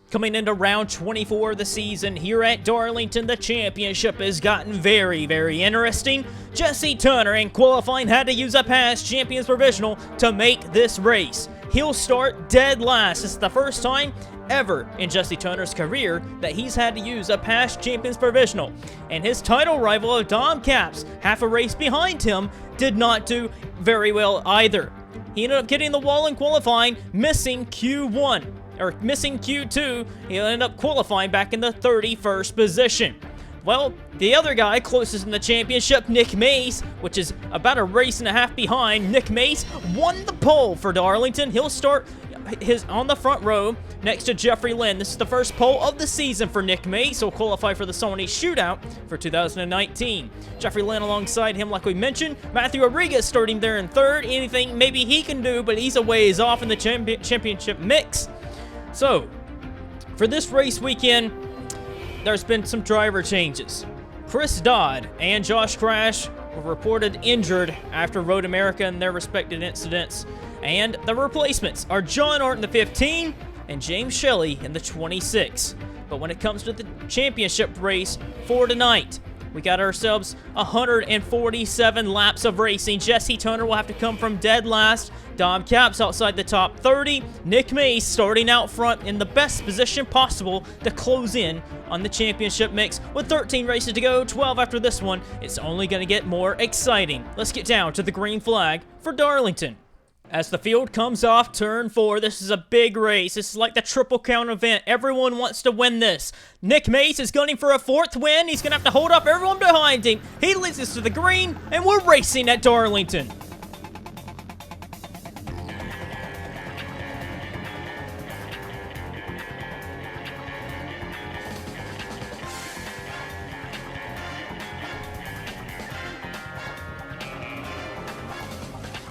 Coming into round 24 of the season here at Darlington, the championship has gotten very, very interesting. Jesse Turner in qualifying had to use a past champions provisional to make this race. He'll start dead last. This is the first time ever in Jesse Turner's career that he's had to use a past champions provisional. And his title rival, Dom Caps, half a race behind him, did not do very well either. He ended up getting the wall in qualifying, missing Q1. Or missing Q2, he'll end up qualifying back in the 31st position. Well, the other guy closest in the championship, Nick Mace, which is about a race and a half behind, Nick Mace won the pole for Darlington. He'll start on the front row next to Jeffrey Lynn. This is the first pole of the season for Nick Mace. He'll qualify for the Sony shootout for 2019. Jeffrey Lynn alongside him, like we mentioned. Matthew Rodriguez starting there in third. Anything maybe he can do, but he's a ways off in the championship mix. So, for this race weekend, there's been some driver changes. Chris Dodd and Josh Crash were reported injured after Road America and their respective incidents. And the replacements are John Art in the 15 and James Shelley in the 26. But when it comes to the championship race for tonight, we got ourselves 147 laps of racing. Jesse Turner will have to come from dead last. Dom Caps outside the top 30. Nick Mace starting out front in the best position possible to close in on the championship mix. With 13 races to go, 12 after this one, it's only going to get more exciting. Let's get down to the green flag for Darlington. As the field comes off turn 4, this is a big race. This is like the triple count event. Everyone wants to win this. Nick Mace is gunning for a 4th win. He's going to have to hold up everyone behind him. He leads us to the green, and we're racing at Darlington.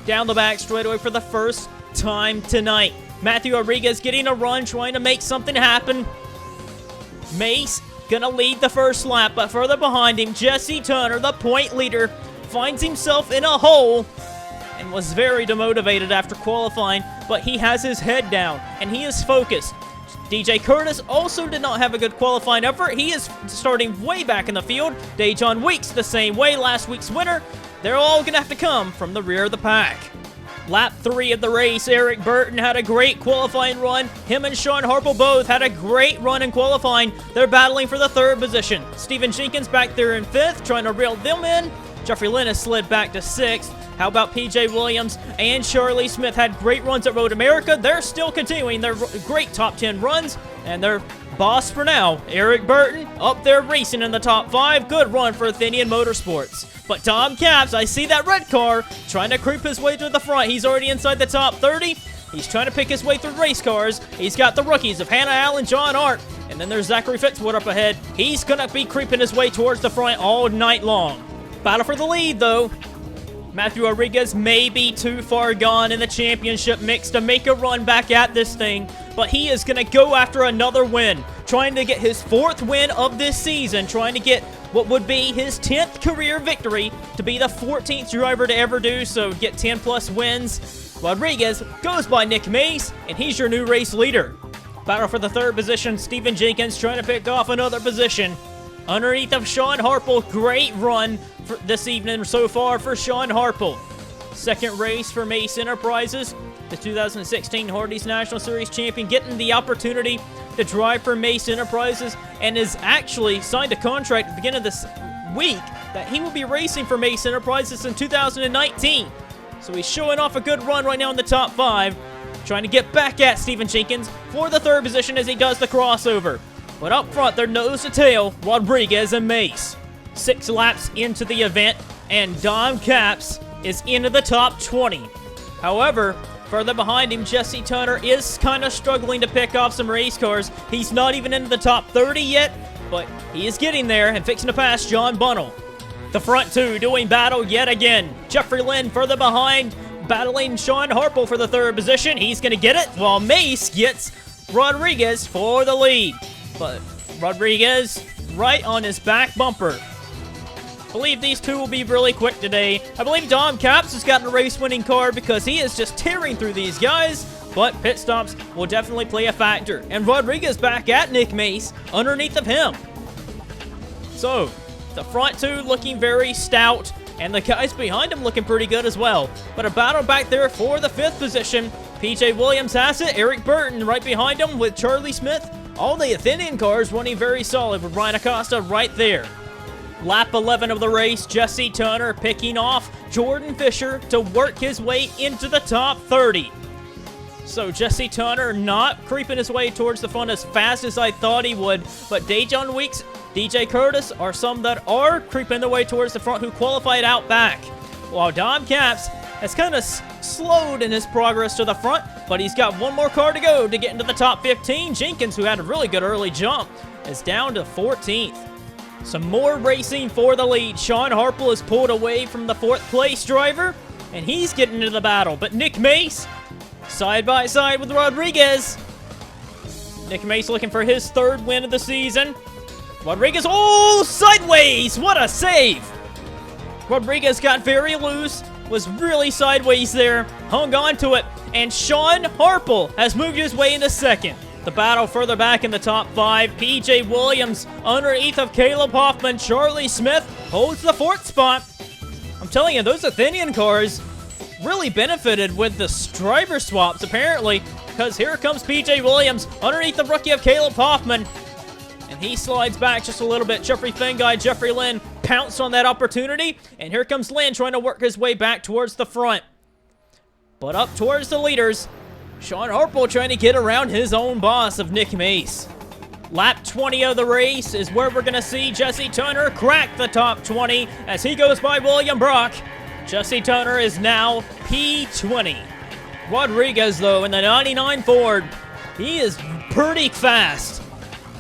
Down the back straightaway for the first time tonight. Matthew Rodriguez getting a run, trying to make something happen. Mace gonna lead the first lap, but further behind him, Jesse Turner, the point leader, finds himself in a hole and was very demotivated after qualifying, but he has his head down and he is focused. DJ Curtis also did not have a good qualifying effort. He is starting way back in the field. Dejon Weeks the same way, last week's winner. They're all going to have to come from the rear of the pack. Lap 3 of the race, Eric Burton had a great qualifying run. Him and Sean Harple both had a great run in qualifying. They're battling for the 3rd position. Stephen Jenkins back there in 5th, trying to reel them in. Jeffrey Lynn has slid back to 6th. How about PJ Williams and Charlie Smith had great runs at Road America. They're still continuing their great top 10 runs. And their boss for now, Eric Burton, up there racing in the top 5. Good run for Athenian Motorsports. But Dom Caps, I see that red car trying to creep his way to the front. He's already inside the top 30. He's trying to pick his way through race cars. He's got the rookies of Hannah Allen, John Art, and then there's Zachary Fitzwood up ahead. He's going to be creeping his way towards the front all night long. Battle for the lead, though. Matthew Rodriguez may be too far gone in the championship mix to make a run back at this thing, but he is going to go after another win, trying to get his 4th win of this season, trying to get what would be his 10th career victory to be the 14th driver to ever do so, get 10 plus wins. Rodriguez goes by Nick Mace, and he's your new race leader. Battle for the 3rd position, Stephen Jenkins trying to pick off another position. Underneath of Sean Harple, great run for this evening so far for Sean Harple. 2nd race for Mace Enterprises, the 2016 Hardee's National Series champion, getting the opportunity to drive for Mace Enterprises, and has actually signed a contract at the beginning of this week that he will be racing for Mace Enterprises in 2019. So he's showing off a good run right now in the top 5, trying to get back at Stephen Jenkins for the 3rd position as he does the crossover. But up front, they're nose to tail, Rodriguez and Mace. 6 laps into the event, and Dom Caps is into the top 20. However, further behind him, Jesse Turner is kind of struggling to pick off some race cars. He's not even into the top 30 yet, but he is getting there and fixing to pass John Bunnell. The front 2 doing battle yet again. Jeffrey Lynn further behind, battling Sean Harple for the 3rd position. He's going to get it, while Mace gets Rodriguez for the lead. But Rodriguez right on his back bumper. I believe these two will be really quick today. I believe Dom Caps has gotten a race-winning car because he is just tearing through these guys. but pit stops will definitely play a factor. And Rodriguez back at Nick Mace underneath of him. So, the front two looking very stout, and the guys behind him looking pretty good as well. But a battle back there for the 5th position. PJ Williams has it, Eric Burton right behind him with Charlie Smith. All the Athenian cars running very solid with Ryan Acosta right there. Lap 11 of the race, Jesse Turner picking off Jordan Fisher to work his way into the top 30. So Jesse Turner not creeping his way towards the front as fast as I thought he would, but Dejon Weeks, DJ Curtis are some that are creeping their way towards the front who qualified out back. While Dom Capps has kind of slowed in his progress to the front, but he's got one more car to go to get into the top 15. Jenkins, who had a really good early jump, is down to 14th. Some more racing for the lead. Sean Harple is pulled away from the 4th place driver, and he's getting into the battle. But Nick Mace, side by side with Rodriguez. Nick Mace looking for his 3rd win of the season. Rodriguez, oh, sideways! What a save! Rodriguez got very loose, was really sideways there, hung on to it, and Sean Harple has moved his way into 2nd. The battle further back in the top 5. PJ Williams underneath of Caleb Hoffman. Charlie Smith holds the 4th spot. I'm telling you, those Athenian cars really benefited with the driver swaps, apparently, because here comes PJ Williams underneath the rookie of Caleb Hoffman. And he slides back just a little bit. Jeffrey Fengai, Jeffrey Lynn pounced on that opportunity. And here comes Lynn trying to work his way back towards the front. But up towards the leaders, Sean Harple trying to get around his own boss of Nick Mace. Lap 20 of the race is where we're going to see Jesse Turner crack the top 20 as he goes by William Brock. Jesse Turner is now P20. Rodriguez, though, in the 99 Ford, he is pretty fast.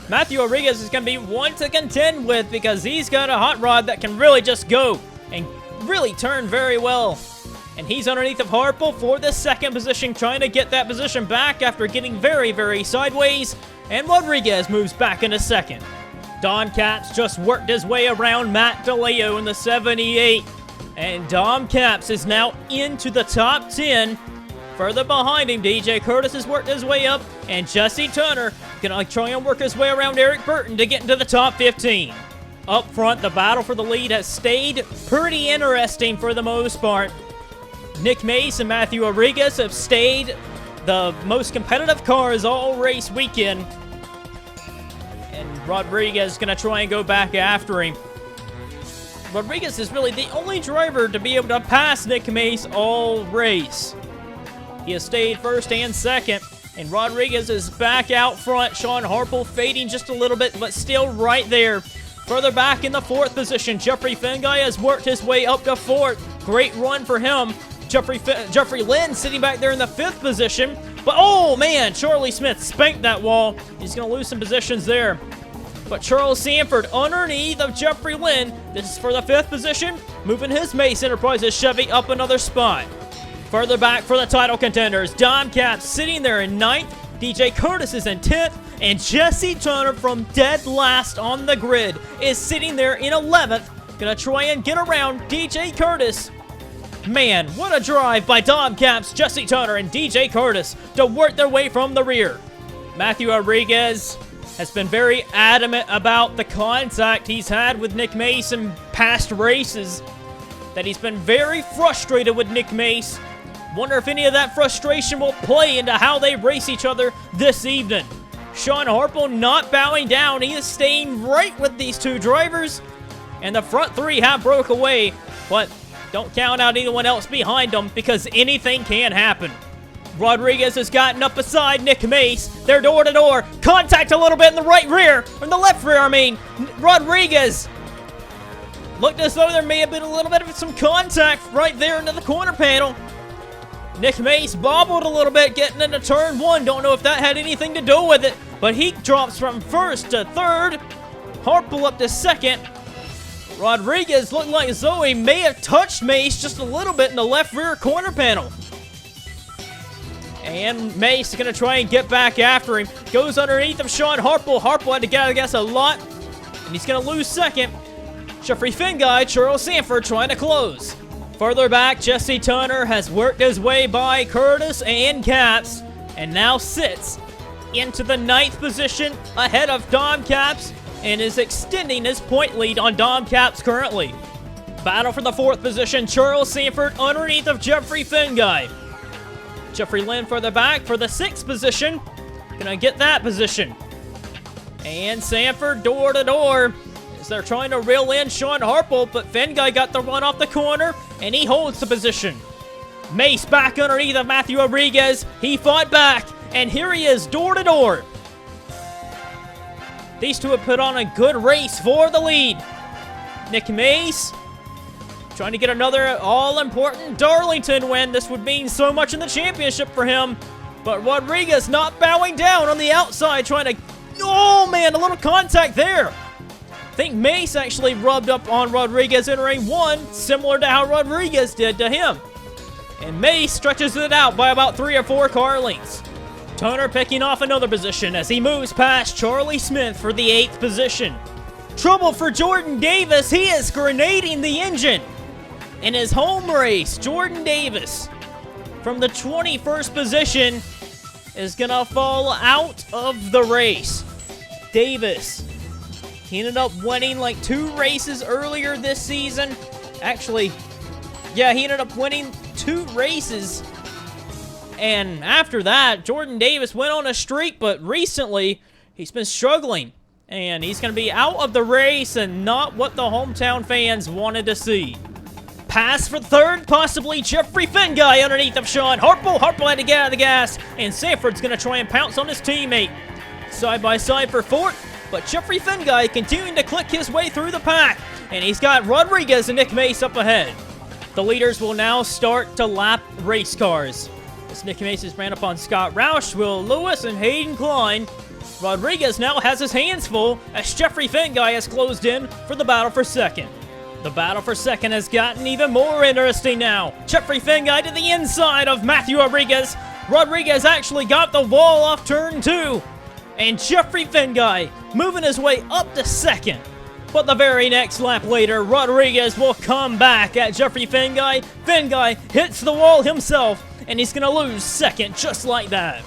Matthew Rodriguez is going to be one to contend with because he's got a hot rod that can really just go and really turn very well. And he's underneath of Harple for the 2nd position, trying to get that position back after getting very, very sideways. And Rodriguez moves back into 2nd. Don Capps just worked his way around Matt DeLeo in the 78. And Dom Capps is now into the top 10. Further behind him, DJ Curtis has worked his way up. And Jesse Turner gonna try and work his way around Eric Burton to get into the top 15. Up front, the battle for the lead has stayed pretty interesting for the most part. Nick Mace and Matthew Rodriguez have stayed the most competitive cars all race weekend. And Rodriguez is going to try and go back after him. Rodriguez is really the only driver to be able to pass Nick Mace all race. He has stayed 1st and 2nd. And Rodriguez is back out front. Sean Harple fading just a little bit, but still right there. Further back in the 4th position, Jeffrey Fengai has worked his way up to 4th. Great run for him. Jeffrey Lynn sitting back there in the 5th position. But, oh, man, Charlie Smith spanked that wall. He's going to lose some positions there. But Charles Sanford underneath of Jeffrey Lynn. This is for the 5th position, moving his Mace Enterprises Chevy up another spot. Further back for the title contenders, Dom Capps sitting there in 9th. DJ Curtis is in 10th. And Jesse Turner from dead last on the grid is sitting there in 11th. Going to try and get around DJ Curtis. Man, what a drive by Dom Capps, Jesse Turner, and DJ Curtis to work their way from the rear. Matthew Rodriguez has been very adamant about the contact he's had with Nick Mace in past races, that he's been very frustrated with Nick Mace. Wonder if any of that frustration will play into how they race each other this evening. Sean Harple not bowing down. He is staying right with these two drivers, and the front 3 have broke away, but don't count out anyone else behind them because anything can happen. Rodriguez has gotten up beside Nick Mace. They're door to door. Contact a little bit in the right rear, or in the left rear, I mean. Rodriguez looked as though there may have been a little bit of some contact right there into the corner panel. Nick Mace bobbled a little bit getting into turn 1. Don't know if that had anything to do with it, but he drops from 1st to 3rd. Harple up to 2nd. Rodriguez looked like Zoe may have touched Mace just a little bit in the left rear corner panel. And Mace is going to try and get back after him. Goes underneath of Sean Harple. Harple had to get out of gas a lot, and he's going to lose 2nd. Jeffrey Fengai, Charles Sanford trying to close. Further back, Jesse Turner has worked his way by Curtis and Capps. and now sits into the 9th position ahead of Dom Caps and is extending his point lead on Dom Caps currently. Battle for the 4th position, Charles Sanford underneath of Jeffrey Finguy. Jeffrey Lynn further back for the 6th position. Gonna get that position. And Sanford door to door as they're trying to reel in Sean Harple, but Finguy got the run off the corner and he holds the position. Mace back underneath of Matthew Rodriguez. He fought back and here he is door to door. These two have put on a good race for the lead. Nick Mace trying to get another all-important Darlington win. This would mean so much in the championship for him. But Rodriguez not bowing down on the outside, trying to... Oh, man, a little contact there. I think Mace actually rubbed up on Rodriguez entering 1, similar to how Rodriguez did to him. And Mace stretches it out by about 3 or 4 car lengths. Turner picking off another position as he moves past Charlie Smith for the 8th position. Trouble for Jordan Davis. He is grenading the engine. In his home race, Jordan Davis from the 21st position is gonna fall out of the race. Davis, he ended up winning like 2 races earlier this season. Actually, yeah, he ended up winning 2 races. And after that, Jordan Davis went on a streak, but recently he's been struggling. And he's gonna be out of the race and not what the hometown fans wanted to see. Pass for 3rd, possibly Jeffrey Finguy underneath of Sean Harple. Harple had to get out of the gas, and Sanford's going to try and pounce on his teammate. Side by side for 4th, but Jeffrey Finguy continuing to click his way through the pack, and he's got Rodriguez and Nick Mace up ahead. The leaders will now start to lap race cars. As Nick Mace is ran up on Scott Roush, Will Lewis, and Hayden Klein. Rodriguez now has his hands full as Jeffrey Finguy has closed in for the battle for 2nd. The battle for 2nd has gotten even more interesting now. Jeffrey Finguy to the inside of Matthew Rodriguez. Rodriguez actually got the wall off turn 2. And Jeffrey Finguy moving his way up to 2nd. But the very next lap later, Rodriguez will come back at Jeffrey Finguy. Finguy hits the wall himself, and he's going to lose 2nd just like that.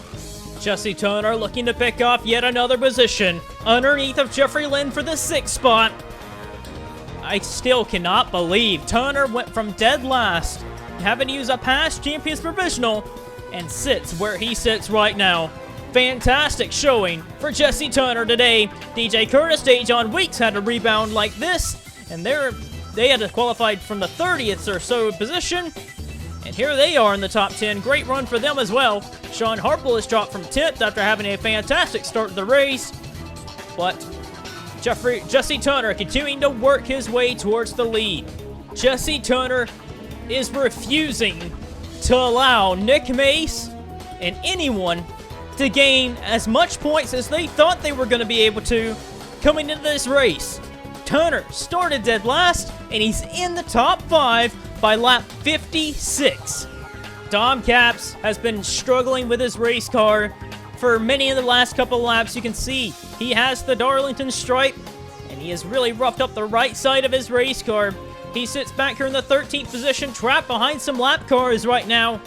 Jesse Turner looking to pick off yet another position underneath of Jeffrey Lynn for the 6th spot. I still cannot believe Turner went from dead last, having to use a past champion's provisional, and sits where he sits right now. Fantastic showing for Jesse Turner today. DJ Curtis, Dejon Weeks had a rebound like this, and they had to qualify from the 30th or so position, and here they are in the top 10. Great run for them as well. Sean Harple has dropped from 10th after having a fantastic start to the race, but Jesse Turner continuing to work his way towards the lead. Jesse Turner is refusing to allow Nick Mace and anyone to gain as much points as they thought they were going to be able to coming into this race. Turner started dead last, and he's in the top 5 by lap 56. Dom Caps has been struggling with his race car for many of the last couple of laps. You can see he has the Darlington stripe, and he has really roughed up the right side of his race car. He sits back here in the 13th position, trapped behind some lap cars right now.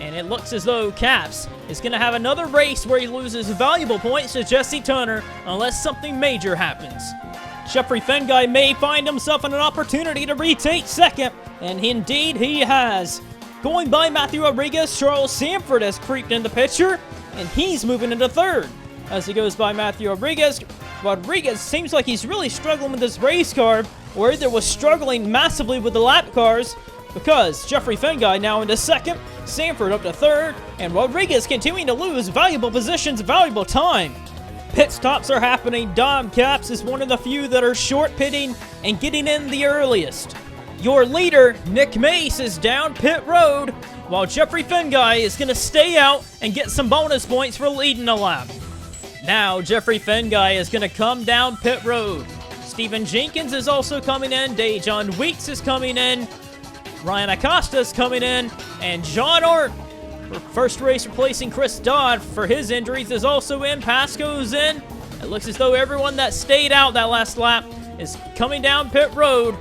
And it looks as though Caps is going to have another race where he loses valuable points to Jesse Turner unless something major happens. Jeffrey Finguy may find himself in an opportunity to retake 2nd, and indeed he has. Going by Matthew Rodriguez, Charles Sanford has creeped in the picture, and he's moving into 3rd. As he goes by Matthew Rodriguez, Rodriguez seems like he's really struggling with this race car, or either was struggling massively with the lap cars, because Jeffrey Finguy now into 2nd, Sanford up to 3rd, and Rodriguez continuing to lose valuable positions, valuable time. Pit stops are happening. Dom Caps is one of the few that are short pitting and getting in the earliest. Your leader, Nick Mace, is down pit road, while Jeffrey Finguy is going to stay out and get some bonus points for leading a lap. Now, Jeffrey Finguy is going to come down pit road. Steven Jenkins is also coming in. Dejon Weeks is coming in. Ryan Acosta is coming in. And John Art, for first race replacing Chris Dodd for his injuries, is also in. Pasco's in. It looks as though everyone that stayed out that last lap is coming down pit road.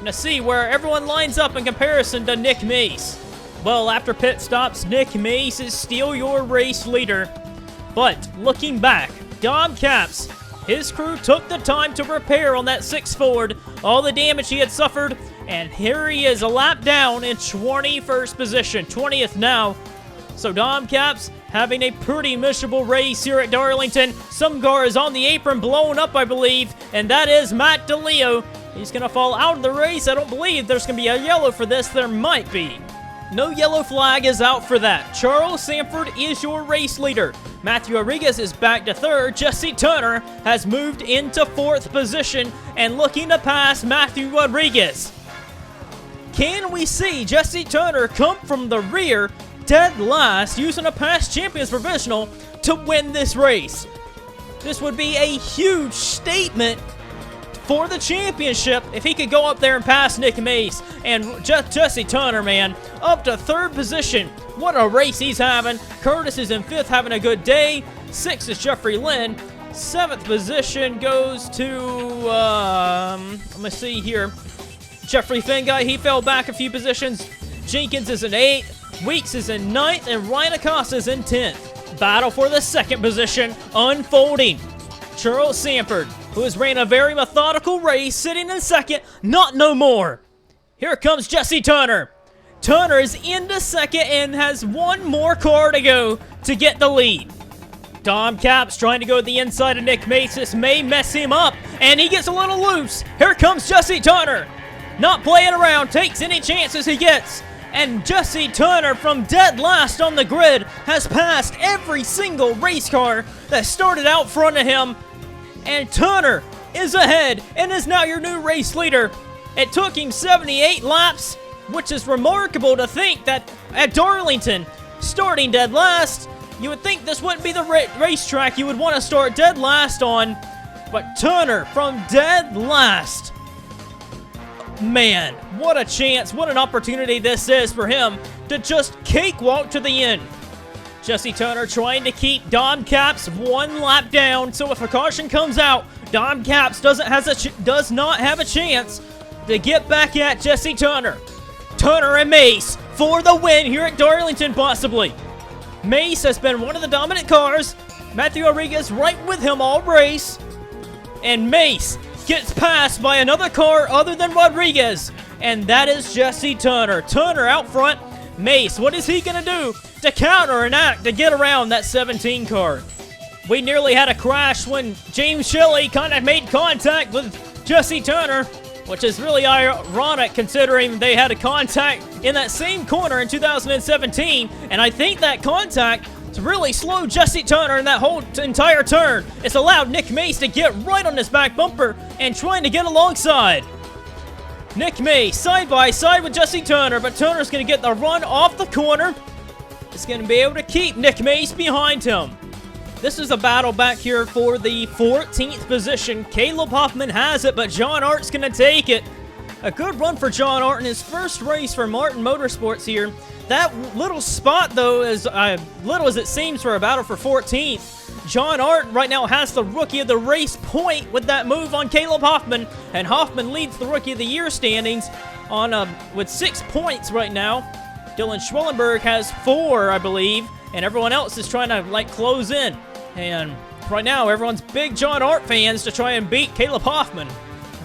To see where everyone lines up in comparison to Nick Mace. Well, after pit stops, Nick Mace is still your race leader. But looking back, Dom Caps, his crew took the time to repair on that 6 Ford all the damage he had suffered, and here he is a lap down in 21st position, 20th now. So Dom Caps having a pretty miserable race here at Darlington. Some car is on the apron blowing up, I believe, and that is Matt DeLeo. He's going to fall out of the race. I don't believe there's going to be a yellow for this. There might be. No yellow flag is out for that. Charles Sanford is your race leader. Matthew Rodriguez is back to 3rd. Jesse Turner has moved into 4th position and looking to pass Matthew Rodriguez. Can we see Jesse Turner come from the rear, dead last, using a past champions provisional to win this race? This would be a huge statement for the championship if he could go up there and pass Nick Mace. And Jesse Turner, man, up to 3rd position. What a race he's having. Curtis is in 5th, having a good day. 6th is Jeffrey Lynn. 7th position goes to, let me see here. Jeffrey Finguy, he fell back a few positions. Jenkins is in 8th. Weeks is in 9th. And Ryan Acosta is in 10th. Battle for the 2nd position unfolding. Charles Sanford, who has ran a very methodical race, sitting in 2nd, not no more. Here comes Jesse Turner. Turner is into 2nd and has one more car to go to get the lead. Dom Caps trying to go to the inside of Nick Mace. This may mess him up, and he gets a little loose. Here comes Jesse Turner. Not playing around, takes any chances he gets. And Jesse Turner, from dead last on the grid, has passed every single race car that started out front of him. And Turner is ahead and is now your new race leader. It took him 78 laps, which is remarkable to think that at Darlington, starting dead last, you would think this wouldn't be the racetrack you would want to start dead last on. But Turner from dead last. Man, what a chance, what an opportunity this is for him to just cakewalk to the end. Jesse Turner trying to keep Dom Caps one lap down, so if a caution comes out, Dom Caps does not have a chance to get back at Jesse Turner. Turner and Mace for the win here at Darlington, possibly. Mace has been one of the dominant cars. Matthew Rodriguez right with him all race. And Mace gets passed by another car other than Rodriguez, and that is Jesse Turner. Turner out front. Mace, what is he going to do to counter an act to get around that 17 car? We nearly had a crash when James Shelley kind of made contact with Jesse Turner, which is really ironic considering they had a contact in that same corner in 2017, and I think that contact to really slow Jesse Turner in that whole entire turn. It's allowed Nick Mace to get right on his back bumper and trying to get alongside. Nick Mace side by side with Jesse Turner, but Turner's going to get the run off the corner. He's going to be able to keep Nick Mace behind him. This is a battle back here for the 14th position. Caleb Hoffman has it, but John Art's going to take it. A good run for John Art in his first race for Martin Motorsports here. That little spot, though, as little as it seems for a battle for 14th, John Art right now has the Rookie of the Race point with that move on Caleb Hoffman, and Hoffman leads the Rookie of the Year standings on with 6 points right now. Dylan Schwellenberg has 4, I believe, and everyone else is trying to, like, close in. And right now, everyone's big John Art fans to try and beat Caleb Hoffman.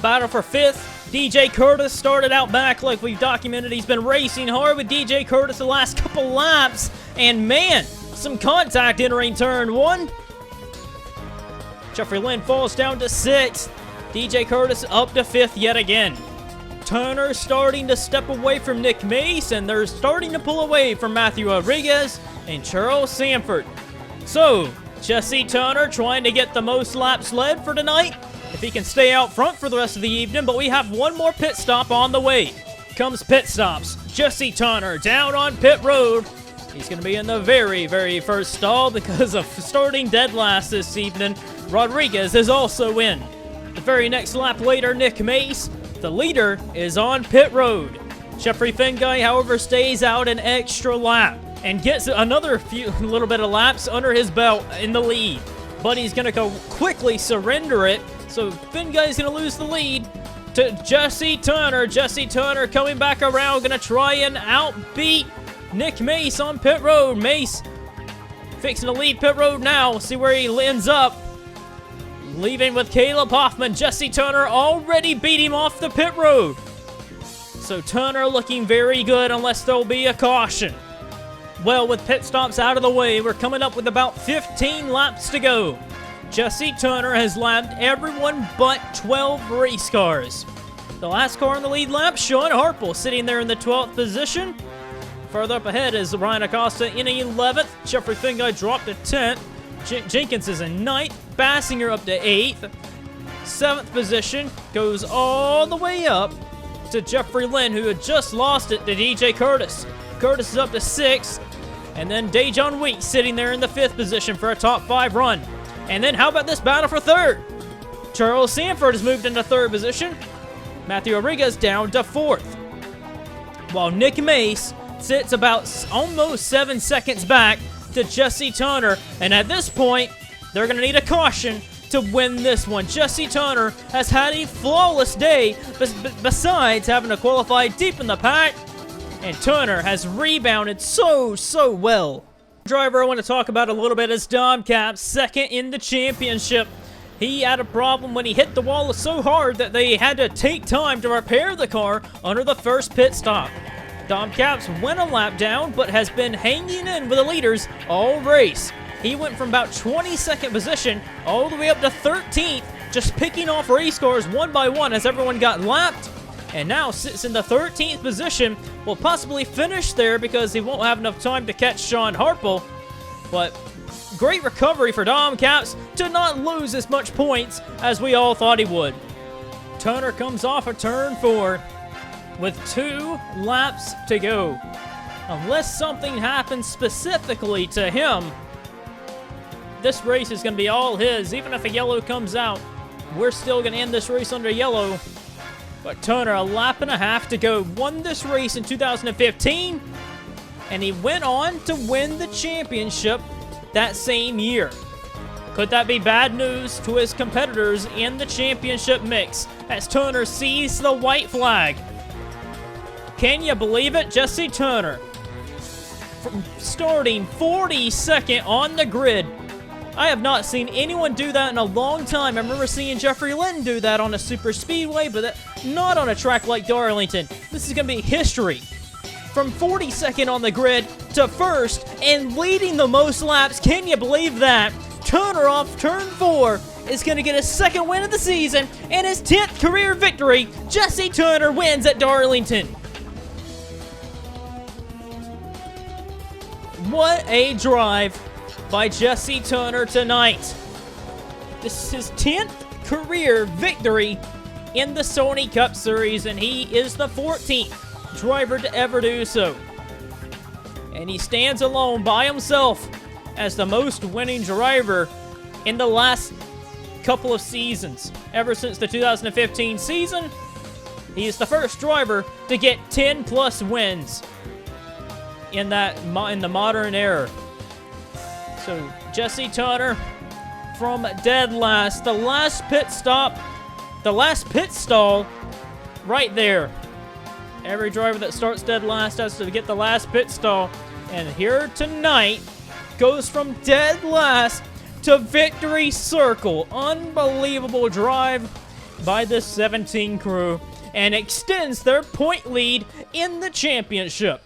Battle for 5th. DJ Curtis started out back like we've documented. He's been racing hard with DJ Curtis the last couple laps. And man, some contact entering turn 1. Jeffrey Lynn falls down to 6th. DJ Curtis up to 5th yet again. Turner starting to step away from Nick Mace, and they're starting to pull away from Matthew Rodriguez and Charles Sanford. So, Jesse Turner trying to get the most laps led for tonight, if he can stay out front for the rest of the evening, but we have one more pit stop on the way. Comes pit stops. Jesse Turner down on pit road. He's going to be in the very, very first stall because of starting dead last this evening. Rodriguez is also in. The very next lap later, Nick Mace, the leader, is on pit road. Jeffrey Finguy, however, stays out an extra lap and gets another little bit of laps under his belt in the lead. But he's going to go quickly surrender it. So Finguy's going to lose the lead to Jesse Turner. Jesse Turner coming back around, going to try and outbeat Nick Mace on pit road. Mace fixing to lead pit road now. See where he ends up. Leaving with Caleb Hoffman. Jesse Turner already beat him off the pit road. So Turner looking very good unless there'll be a caution. Well, with pit stops out of the way, we're coming up with about 15 laps to go. Jesse Turner has lapped everyone but 12 race cars. The last car in the lead lap, Sean Harple, sitting there in the 12th position. Further up ahead is Ryan Acosta in 11th. Jeffrey Finguy dropped to 10th. Jenkins is in 9th. Bassinger up to 8th. 7th position goes all the way up to Jeffrey Lynn, who had just lost it to DJ Curtis. Curtis is up to 6th. And then Dejon Weeks sitting there in the 5th position for a top 5 run. And then how about this battle for 3rd? Charles Sanford has moved into 3rd position. Matthew Rodriguez down to 4th. While Nick Mace sits about almost 7 seconds back to Jesse Turner. And at this point, they're going to need a caution to win this one. Jesse Turner has had a flawless day, besides having to qualify deep in the pack. And Turner has rebounded so well. Driver I want to talk about a little bit is Dom Capps, 2nd in the championship. He had a problem when he hit the wall so hard that they had to take time to repair the car under the first pit stop. Dom Capps went a lap down, but has been hanging in with the leaders all race. He went from about 22nd position all the way up to 13th, just picking off race cars one by one as everyone got lapped. And now sits in the 13th position, will possibly finish there because he won't have enough time to catch Sean Harple. But great recovery for Dom Capps to not lose as much points as we all thought he would. Turner comes off of turn 4 with 2 laps to go. Unless something happens specifically to him, this race is going to be all his. Even if a yellow comes out, we're still going to end this race under yellow. But Turner, a lap and a half to go, won this race in 2015, and he went on to win the championship that same year. Could that be bad news to his competitors in the championship mix as Turner sees the white flag? Can you believe it? Jesse Turner, from starting 42nd on the grid. I have not seen anyone do that in a long time. I remember seeing Jeffrey Lynn do that on a super speedway, but not on a track like Darlington. This is going to be history. From 42nd on the grid to 1st and leading the most laps. Can you believe that? Turner off turn 4 is going to get his 2nd win of the season and his 10th career victory. Jesse Turner wins at Darlington. What a drive by Jesse Turner tonight. This is his 10th career victory in the Sony Cup Series, and he is the 14th driver to ever do so. And he stands alone by himself as the most winning driver in the last couple of seasons. Ever since the 2015 season, he is the first driver to get 10-plus wins in the modern era. So Jesse Turner from dead last, the last pit stop, the last pit stall right there. Every driver that starts dead last has to get the last pit stall. And here tonight goes from dead last to victory circle. Unbelievable drive by this 17 crew and extends their point lead in the championship.